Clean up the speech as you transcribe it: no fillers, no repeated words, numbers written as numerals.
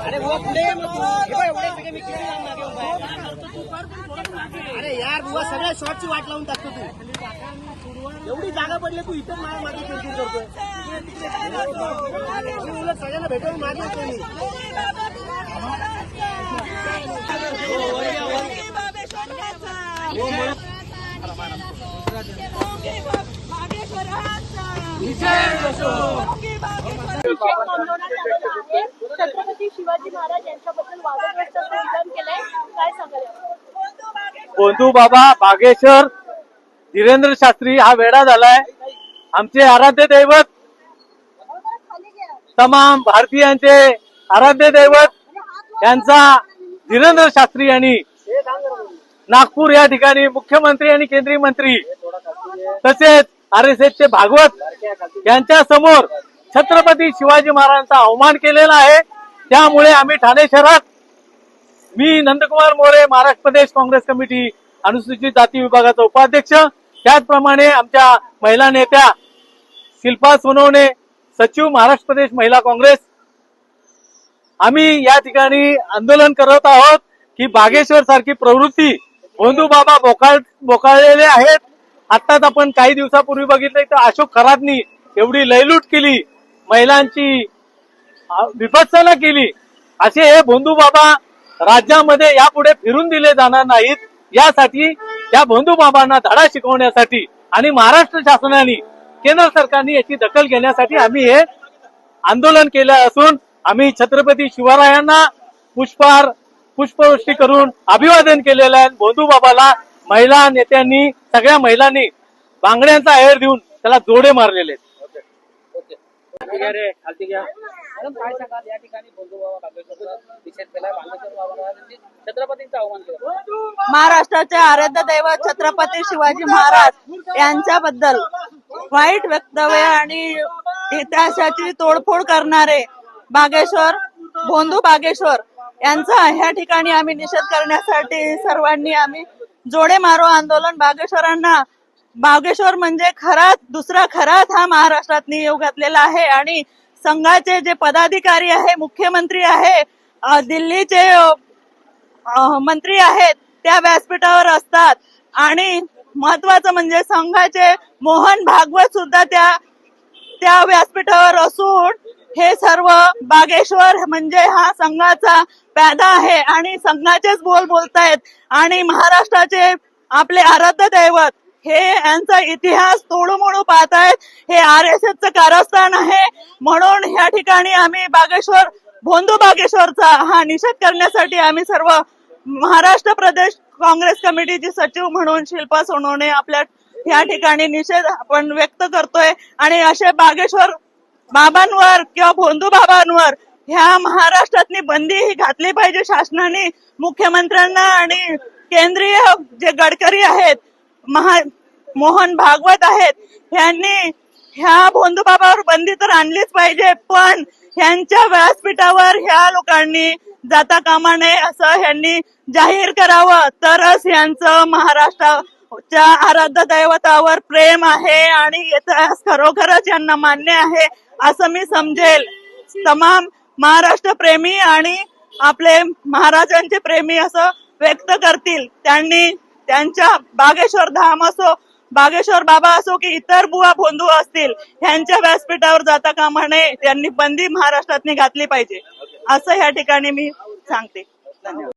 अरे वो पुढे अरे यार बुवा सगळ्या शॉटची वाट लावून टाकतो तू. एवढी जागा पडली तू इथं मागे किरकिर करतोय. उलट सगळ्यांना भेटून मागे येतो मी. छत्रपती शिवाजी महाराज यांच्याबद्दल वादग्रस्त विधान केलंय, काय सांगाल? बोंधू बाबा बागेश्वर धीरेंद्र शास्त्री हा वेडा झालाय. आमचे आराध्य दैवत, तमाम भारतीयांचे आराध्य दैवत यांचा धीरेंद्र शास्त्री यांनी नागपूर या ठिकाणी मुख्यमंत्री आणि केंद्रीय मंत्री तसेच RSSचे भागवत यांच्या समोर छत्रपती शिवाजी महाराजांचा अवमान केलेला आहे. त्यामुळे आम्ही ठाणे शहरात, मी नंदकुमार मोरे, महाराष्ट्र प्रदेश काँग्रेस कमिटी अनुसूचित जाती विभागाचा उपाध्यक्ष, त्याचप्रमाणे आमच्या महिला नेत्या शिल्पा सोनवणे, सचिव महाराष्ट्र प्रदेश महिला काँग्रेस, आम्ही या ठिकाणी आंदोलन करत आहोत की बागेश्वर सारखी प्रवृत्ती बोंधू बाबा बोकाळलेले आहेत. आताच आपण काही दिवसापूर्वी बघितलं तर अशोक खरातनी एवढी लयलूट केली, महिलांची विभत्सना केली. असे हे बोंधू बाबा राज्यामध्ये यापुढे फिरून दिले जाणार नाहीत. यासाठी त्या बोंधू बाबांना धडा शिकवण्यासाठी आणि महाराष्ट्र शासनाने, केंद्र सरकारने याची दखल घेण्यासाठी आम्ही हे आंदोलन केलं असून आम्ही छत्रपती शिवरायांना पुष्पवृष्टी करून अभिवादन केलेलं आहे. बोंधू बाबाला महिला नेत्यांनी, सगळ्या महिलांनी बांगड्यांचा आहेर देऊन त्याला जोडे मारलेले आहेत. या ठिकाणी बोंधू बाबा बागेश्वरचा निषेध केलाय. बागेश्वर बाबांनी छत्रपतींचा अवमान केला. महाराष्ट्राचे आराध्य दैवत छत्रपती शिवाजी महाराज यांच्याबद्दल वाईट वक्तव्य आणि इतिहासाची तोडफोड करणारे बोंधू बागेश्वर यांचा ह्या ठिकाणी आम्ही निषेध करण्यासाठी सर्वांनी आम्ही जोडे मारो आंदोलन बागेश्वर म्हणजे दुसरा खरात हा महाराष्ट्रात येऊ घातलेला आहे. आणि संघाचे जे पदाधिकारी आहे, मुख्यमंत्री आहे, दिल्लीचे मंत्री आहेत, त्या व्यासपीठावर असतात. आणि महत्वाचं म्हणजे संघाचे मोहन भागवत सुद्धा त्या व्यासपीठावर असून हे सर्व बागेश्वर म्हणजे हा संघाचा प्यादा आहे आणि संघाचेच बोलतायत. आणि महाराष्ट्राचे आपले आराध्य दैवत हे यांचा इतिहास तोडूमोडू पाहतायत. हे RSSचं कारस्थान आहे. म्हणून ह्या ठिकाणी आम्ही बोंधू बागेश्वरचा हा निषेध करण्यासाठी आम्ही सर्व महाराष्ट्र प्रदेश काँग्रेस कमिटीची सचिव म्हणून शिल्पा सोनवणे आपल्या ह्या ठिकाणी निषेध आपण व्यक्त करतोय. आणि असे बागेश्वर बाबांवर किंवा बोंधू बाबांवर ह्या महाराष्ट्रातली बंदी ही घातली पाहिजे शासनाने. मुख्यमंत्र्यांना आणि केंद्रीय जे गडकरी आहेत, मोहन भागवत आहेत, यांनी ह्या बोंधू बाबावर बंदी तर आणलीच पाहिजे. पण ह्यांच्या व्यासपीठावर ह्या लोकांनी जाता कामा नये असं ह्यांनी जाहीर करावं. तरच यांचं महाराष्ट्राच्या आराध्य दैवतावर प्रेम आहे आणि इतिहास खरोखरच यांना मान्य आहे असं मी समजेल. तमाम महाराष्ट्र प्रेमी आणि आपले महाराजांचे प्रेमी असं व्यक्त करतील. त्यांनी त्यांच्या बागेश्वर धाम असो, बागेश्वर बाबा असो की इतर बुवा बोंधू असतील, ह्यांच्या व्यासपीठावर जाता कामा नये. त्यांनी बंदी महाराष्ट्रात घातली पाहिजे असं ह्या ठिकाणी मी सांगते. धन्यवाद.